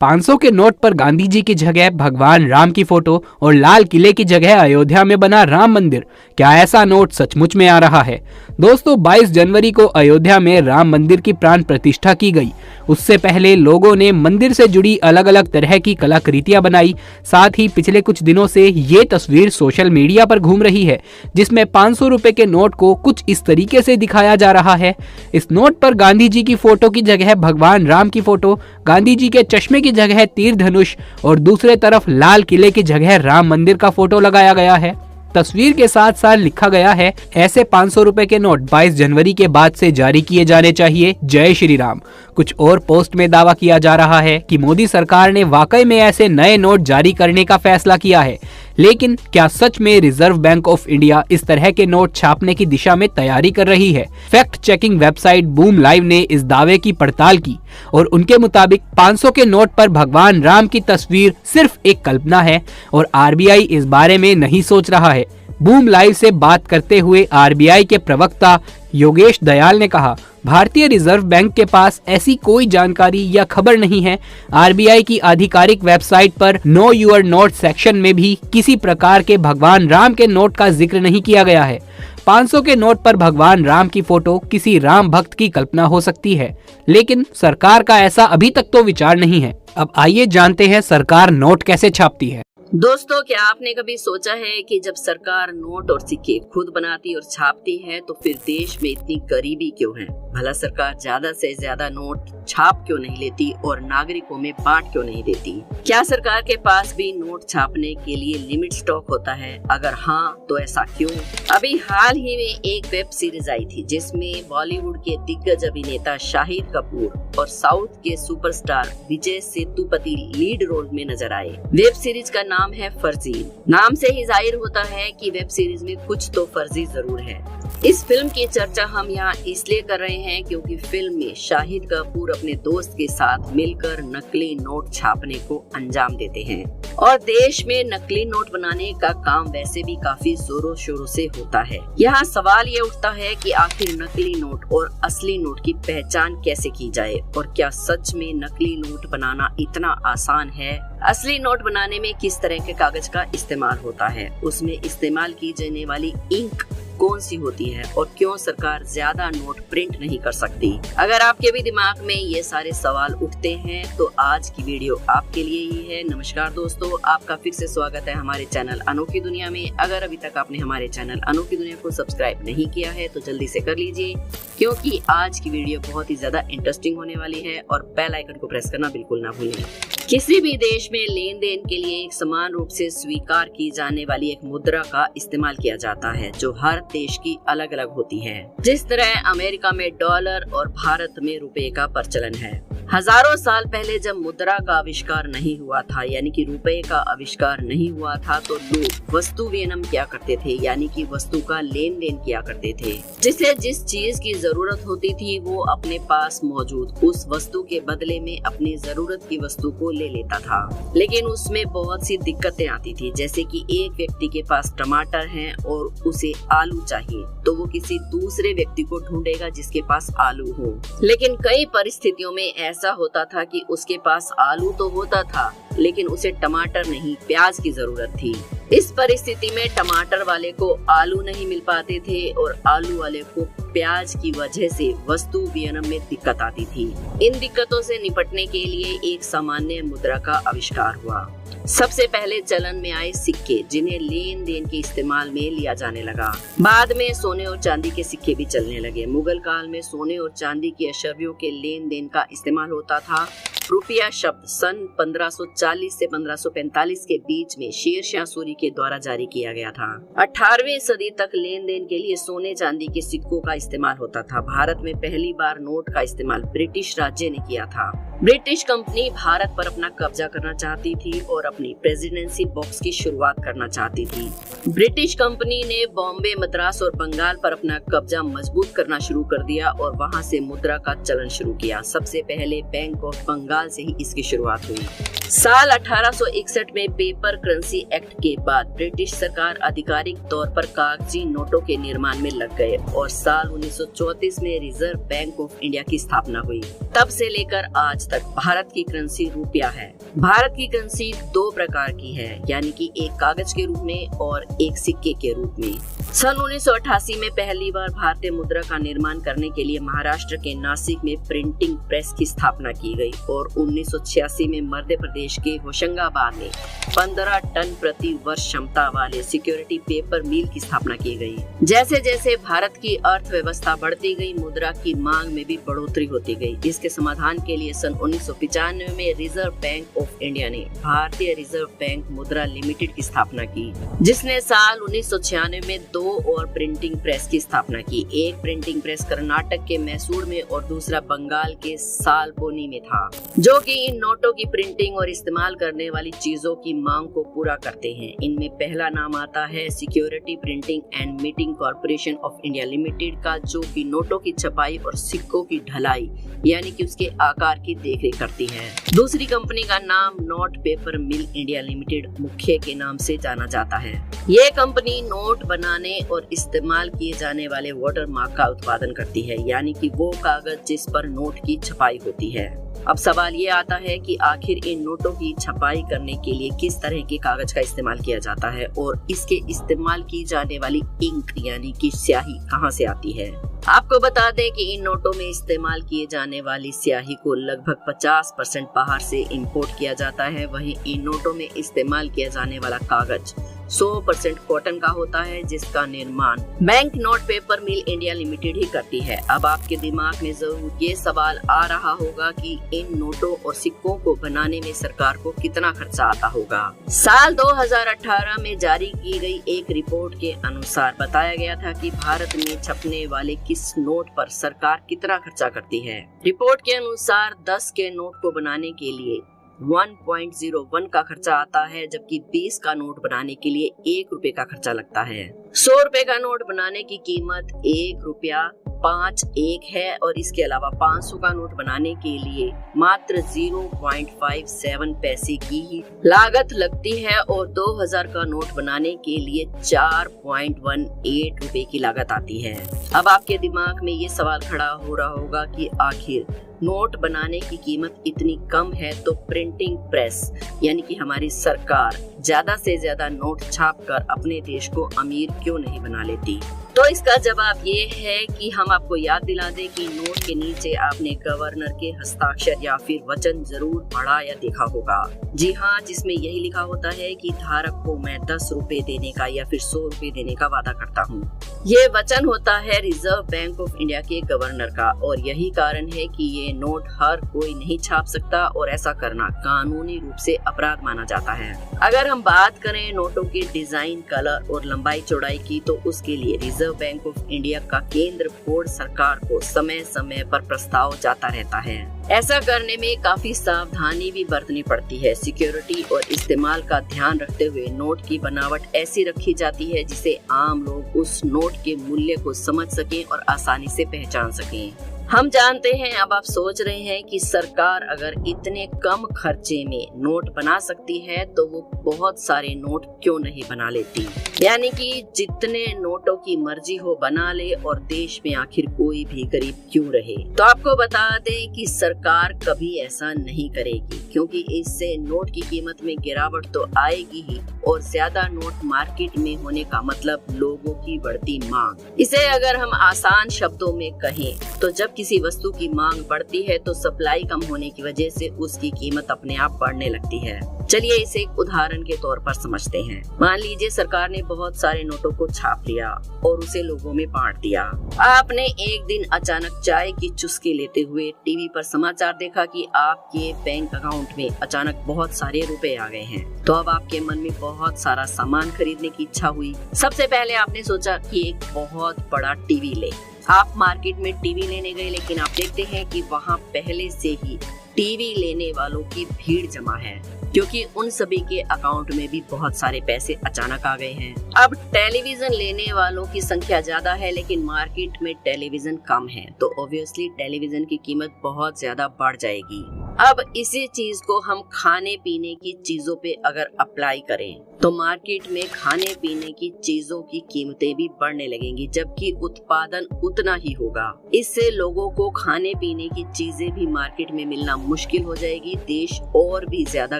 500 के नोट पर गांधी जी की जगह भगवान राम की फोटो और लाल किले की जगह अयोध्या में बना राम मंदिर। क्या ऐसा नोट सचमुच में आ रहा है? दोस्तों, 22 जनवरी को अयोध्या में राम मंदिर की प्राण प्रतिष्ठा की गई। उससे पहले लोगों ने मंदिर से जुड़ी अलग अलग तरह की कलाकृतियां बनाई। साथ ही पिछले कुछ दिनों से ये तस्वीर सोशल मीडिया पर घूम रही है, जिसमें 500 रुपए के नोट को कुछ इस तरीके से दिखाया जा रहा है। इस नोट पर गांधी जी की फोटो की जगह भगवान राम की फोटो, गांधी जी के चश्मे की जगह तीर धनुष और दूसरे तरफ लाल किले की जगह राम मंदिर का फोटो लगाया गया है। तस्वीर के साथ साथ लिखा गया है, ऐसे 500 रुपए के नोट 22 जनवरी के बाद से जारी किए जाने चाहिए, जय श्री राम। कुछ और पोस्ट में दावा किया जा रहा है कि मोदी सरकार ने वाकई में ऐसे नए नोट जारी करने का फैसला किया है। लेकिन क्या सच में रिजर्व बैंक ऑफ इंडिया इस तरह के नोट छापने की दिशा में तैयारी कर रही है? Fact checking website boom live ने इस दावे की पड़ताल की और उनके मुताबिक 500 के नोट पर भगवान राम की तस्वीर सिर्फ एक कल्पना है और आरबीआई इस बारे में नहीं सोच रहा है। बूम लाइव से बात करते हुए आरबीआई के प्रवक्ता योगेश दयाल ने कहा, भारतीय रिजर्व बैंक के पास ऐसी कोई जानकारी या खबर नहीं है। आरबीआई की आधिकारिक वेबसाइट पर नो योर नोट सेक्शन में भी किसी प्रकार के भगवान राम के नोट का जिक्र नहीं किया गया है। 500 के नोट पर भगवान राम की फोटो किसी राम भक्त की कल्पना हो सकती है, लेकिन सरकार का ऐसा अभी तक तो विचार नहीं है। अब आइए जानते हैं सरकार नोट कैसे छापती है। दोस्तों, क्या आपने कभी सोचा है कि जब सरकार नोट और सिक्के खुद बनाती और छापती है तो फिर देश में इतनी गरीबी क्यों है? भला सरकार ज्यादा से ज्यादा नोट छाप क्यों नहीं लेती और नागरिकों में बांट क्यों नहीं देती? क्या सरकार के पास भी नोट छापने के लिए लिमिट स्टॉक होता है? अगर हाँ, तो ऐसा क्यों? अभी हाल ही में एक वेब सीरीज आई थी जिसमें बॉलीवुड के दिग्गज अभिनेता शाहिद कपूर और साउथ के superstar Vijay Sethupathi lead role में नजर आए। वेब सीरीज का नाम है फर्जी। नाम से ही जाहिर होता है कि वेब सीरीज में कुछ तो फर्जी जरूर है। इस फिल्म की चर्चा हम यहाँ इसलिए कर रहे हैं क्योंकि फिल्म में शाहिद कपूर अपने दोस्त के साथ मिलकर नकली नोट छापने को अंजाम देते हैं और देश में नकली नोट बनाने का काम वैसे भी काफी जोरों शोरों से होता है। यहाँ सवाल ये उठता है कि आखिर नकली नोट और असली नोट की पहचान कैसे की जाए और क्या सच में नकली नोट बनाना इतना आसान है? असली नोट बनाने में किस तरह के कागज का इस्तेमाल होता है? उसमें इस्तेमाल की जाने वाली इंक कौन सी होती है और क्यों सरकार ज्यादा नोट प्रिंट नहीं कर सकती? अगर आपके भी दिमाग में ये सारे सवाल उठते हैं तो आज की वीडियो आपके लिए ही है। नमस्कार दोस्तों, आपका फिर से स्वागत है हमारे चैनल अनोखी दुनिया में। अगर अभी तक आपने हमारे चैनल अनोखी दुनिया को सब्सक्राइब नहीं किया है तो जल्दी से कर लीजिए, क्योंकि आज की वीडियो बहुत ही ज्यादा इंटरेस्टिंग होने वाली है और बेल आइकन को प्रेस करना बिल्कुल ना भूलें। किसी भी देश में लेन देन के लिए एक समान रूप से स्वीकार की जाने वाली एक मुद्रा का इस्तेमाल किया जाता है जो हर देश की अलग अलग होती है। जिस तरह अमेरिका में डॉलर और भारत में रुपए का प्रचलन है। हजारों साल पहले जब मुद्रा का आविष्कार नहीं हुआ था, यानी कि रुपए का आविष्कार नहीं हुआ था, तो लोग वस्तु विनिमय क्या करते थे, यानी कि वस्तु का लेन देन किया करते थे। जिसे जिस चीज की जरूरत होती थी वो अपने पास मौजूद उस वस्तु के बदले में अपनी जरूरत की वस्तु को ले लेता था। लेकिन उसमें बहुत सी दिक्कतें आती थी, जैसे कि एक व्यक्ति के पास टमाटर हैं और उसे आलू चाहिए, तो वो किसी दूसरे व्यक्ति को ढूंढेगा जिसके पास आलू हो। लेकिन कई परिस्थितियों में ऐसा होता था कि उसके पास आलू तो होता था लेकिन उसे टमाटर नहीं, प्याज की जरूरत थी। इस परिस्थिति में टमाटर वाले को आलू नहीं मिल पाते थे और आलू वाले को प्याज की वजह से वस्तु विनिमय में दिक्कत आती थी। इन दिक्कतों से निपटने के लिए एक सामान्य मुद्रा का आविष्कार हुआ। सबसे पहले चलन में आए सिक्के, जिन्हें लेन देन के इस्तेमाल में लिया जाने लगा। बाद में सोने और चांदी के सिक्के भी चलने लगे। मुगल काल में सोने और चांदी की अशर्फियों के लेन देन का इस्तेमाल होता था। रुपया शब्द सन 1540 से 1545 के बीच में शेरशाह सूरी के द्वारा जारी किया गया था। 18वीं सदी तक लेन देन के लिए सोने चांदी के सिक्कों का इस्तेमाल होता था। भारत में पहली बार नोट का इस्तेमाल ब्रिटिश राज्य ने किया था। ब्रिटिश कंपनी भारत पर अपना कब्जा करना चाहती थी और अपनी प्रेसिडेंसी बॉक्स की शुरुआत करना चाहती थी। ब्रिटिश कंपनी ने बॉम्बे, मद्रास और बंगाल पर अपना कब्जा मजबूत करना शुरू कर दिया और वहां से मुद्रा का चलन शुरू किया। सबसे पहले बैंक ऑफ बंगाल से ही इसकी शुरुआत हुई। साल 1861 में पेपर करेंसी एक्ट के बाद ब्रिटिश सरकार आधिकारिक तौर पर कागजी नोटों के निर्माण में लग गए और साल 1934 में रिजर्व बैंक ऑफ इंडिया की स्थापना हुई। तब से लेकर आज तक भारत की करेंसी रुपया है। भारत की करेंसी दो प्रकार की है, यानी कि एक कागज के रूप में और एक सिक्के के रूप में। सन 1988 में पहली बार भारतीय मुद्रा का निर्माण करने के लिए महाराष्ट्र के नासिक में प्रिंटिंग प्रेस की स्थापना की गई और 1986 में मध्य प्रदेश के होशंगाबाद में 15 टन प्रति वर्ष क्षमता वाले सिक्योरिटी पेपर मिल की स्थापना की गई। जैसे जैसे भारत की अर्थव्यवस्था बढ़ती गई, मुद्रा की मांग में भी बढ़ोतरी होती गई। इसके समाधान के लिए सन 1995 में रिजर्व बैंक ऑफ इंडिया ने भारतीय रिजर्व बैंक मुद्रा लिमिटेड की स्थापना की, जिसने साल 1996 में दो और प्रिंटिंग प्रेस की स्थापना की। एक प्रिंटिंग प्रेस कर्नाटक के मैसूर में और दूसरा बंगाल के सालबोनी में था, जो कि इन नोटों की प्रिंटिंग और इस्तेमाल करने वाली चीजों की मांग को पूरा करते हैं। इनमें पहला नाम आता है security printing and meeting corporation of India limited का, जो कि नोटों की छपाई और सिक्कों की ढलाई यानी कि उसके आकार की देखरेख करती है। दूसरी कंपनी का नाम नोट पेपर मिल इंडिया लिमिटेड मुख्य के नाम से जाना जाता है। ये कंपनी नोट बनाने और इस्तेमाल किए जाने वाले वाटरमार्क का उत्पादन करती है, यानी कि वो कागज जिस पर नोट की छपाई होती है। अब सवाल ये आता है कि आखिर इन नोटों की छपाई करने के लिए किस तरह के कागज का इस्तेमाल किया जाता है और इसके इस्तेमाल की जाने वाली इंक यानी कि स्याही कहाँ से आती है। आपको बता दें कि इन नोटों में इस्तेमाल किए जाने वाली स्याही को लगभग 50% बाहर से इंपोर्ट किया जाता है। वहीं इन नोटों में इस्तेमाल किया जाने वाला कागज 100% कॉटन का होता है, जिसका निर्माण बैंक नोट पेपर मिल इंडिया लिमिटेड ही करती है। अब आपके दिमाग में जरूर ये सवाल आ रहा होगा कि इन नोटों और सिक्कों को बनाने में सरकार को कितना खर्चा आता होगा। साल 2018 में जारी की गई एक रिपोर्ट के अनुसार बताया गया था कि भारत में छपने वाले किस नोट पर सरकार कितना खर्चा करती है। रिपोर्ट के अनुसार 10 के नोट को बनाने के लिए 1.01 का खर्चा आता है, जबकि 20 का नोट बनाने के लिए 1 रुपए का खर्चा लगता है। 100 रुपए का नोट बनाने की कीमत 1 रुपया 5 है और इसके अलावा 500 का नोट बनाने के लिए मात्र 0.57 पैसे की ही लागत लगती है और 2000 का नोट बनाने के लिए 4.18 रुपए की लागत आती है। अब आपके दिमाग में ये सवाल खड़ा हो रहा होगा कि आखिर नोट बनाने की कीमत इतनी कम है तो प्रिंटिंग प्रेस यानी कि हमारी सरकार ज्यादा से ज्यादा नोट छापकर अपने देश को अमीर क्यों नहीं बना लेती। तो इसका जवाब ये है कि हम आपको याद दिला दें कि नोट के नीचे आपने गवर्नर के हस्ताक्षर या फिर वचन जरूर पढ़ा या देखा होगा। जी हाँ, जिसमें यही लिखा होता है कि धारक को मैं 10 रुपए देने का या फिर 100 रुपए देने का वादा करता हूँ। ये वचन होता है रिजर्व बैंक ऑफ इंडिया के गवर्नर का और यही कारण है कि ये नोट हर कोई नहीं छाप सकता और ऐसा करना कानूनी रूप से अपराध माना जाता है। अगर हम बात करें नोटों के डिजाइन, कलर और लंबाई चौड़ाई की, तो उसके लिए रिजर्व बैंक ऑफ इंडिया का केंद्र बोर्ड सरकार को समय समय पर प्रस्ताव जाता रहता है। ऐसा करने में काफी सावधानी भी बरतनी पड़ती है। सिक्योरिटी और इस्तेमाल का ध्यान रखते हुए नोट की बनावट ऐसी रखी जाती है जिसे आम लोग उस नोट के मूल्य को समझ सकें और आसानी से पहचान सकें। हम जानते हैं, अब आप सोच रहे हैं कि सरकार अगर इतने कम खर्चे में नोट बना सकती है तो वो बहुत सारे नोट क्यों नहीं बना लेती, यानी कि जितने नोटों की मर्जी हो बना ले और देश में आखिर कोई भी गरीब क्यों रहे। तो आपको बता दें कि सरकार कभी ऐसा नहीं करेगी, क्योंकि इससे नोट की कीमत में गिरावट तो आएगी ही और ज्यादा नोट मार्केट में होने का मतलब लोगों की बढ़ती मांग। इसे अगर हम आसान शब्दों में कहें तो जब किसी वस्तु की मांग बढ़ती है तो सप्लाई कम होने की वजह से उसकी कीमत अपने आप बढ़ने लगती है। चलिए इसे एक उदाहरण के तौर पर समझते हैं। मान लीजिए सरकार ने बहुत सारे नोटों को छाप लिया और उसे लोगों में बांट दिया। आपने एक दिन अचानक चाय की चुस्की लेते हुए टीवी पर समाचार देखा कि आपके बैंक अकाउंट में अचानक बहुत सारे रुपए आ गए हैं। तो अब आपके मन में बहुत सारा सामान खरीदने की इच्छा हुई। सबसे पहले आपने सोचा कि एक बहुत बड़ा टीवी ले। आप मार्केट में टीवी लेने गए, लेकिन आप देखते हैं कि वहाँ पहले से ही टीवी लेने वालों की भीड़ जमा है, क्योंकि उन सभी के अकाउंट में भी बहुत सारे पैसे अचानक आ गए हैं। अब टेलीविजन लेने वालों की संख्या ज्यादा है, लेकिन मार्केट में टेलीविजन कम है, तो ऑब्वियसली टेलीविजन की कीमत बहुत ज्यादा बढ़ जाएगी। अब इसी चीज को हम खाने पीने की चीजों पे अगर अप्लाई करें तो मार्केट में खाने पीने की चीजों की कीमतें भी बढ़ने लगेंगी, जबकि उत्पादन उतना ही होगा। इससे लोगों को खाने पीने की चीजें भी मार्केट में मिलना मुश्किल हो जाएगी, देश और भी ज्यादा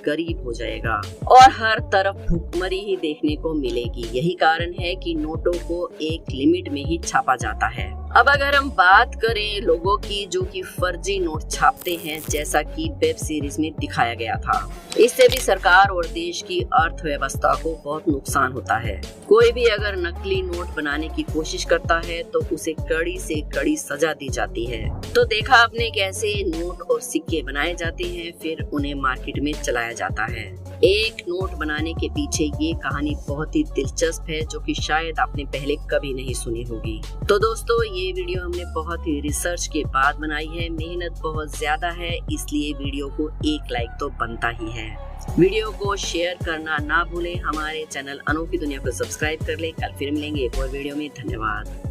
गरीब हो जाएगा और हर तरफ भुखमरी ही देखने को मिलेगी। यही कारण है कि नोटों को एक लिमिट में ही छापा जाता है। अब अगर हम बात करें लोगों की जो कि फर्जी नोट छापते हैं, जैसा कि वेब सीरीज में दिखाया गया था, इससे भी सरकार और देश की अर्थव्यवस्था को बहुत नुकसान होता है। कोई भी अगर नकली नोट बनाने की कोशिश करता है तो उसे कड़ी से कड़ी सजा दी जाती है। तो देखा आपने कैसे नोट और सिक्के बनाए जाते हैं, फिर उन्हें मार्केट में चलाया जाता है। एक नोट बनाने के पीछे ये कहानी बहुत ही दिलचस्प है, जो कि शायद आपने पहले कभी नहीं सुनी होगी। तो दोस्तों, ये वीडियो हमने बहुत ही रिसर्च के बाद बनाई है, मेहनत बहुत ज्यादा है, इसलिए वीडियो को एक लाइक तो बनता ही है। वीडियो को शेयर करना ना भूलें, हमारे चैनल अनोखी दुनिया को सब्सक्राइब कर ले। कल फिर मिलेंगे एक और वीडियो में। धन्यवाद।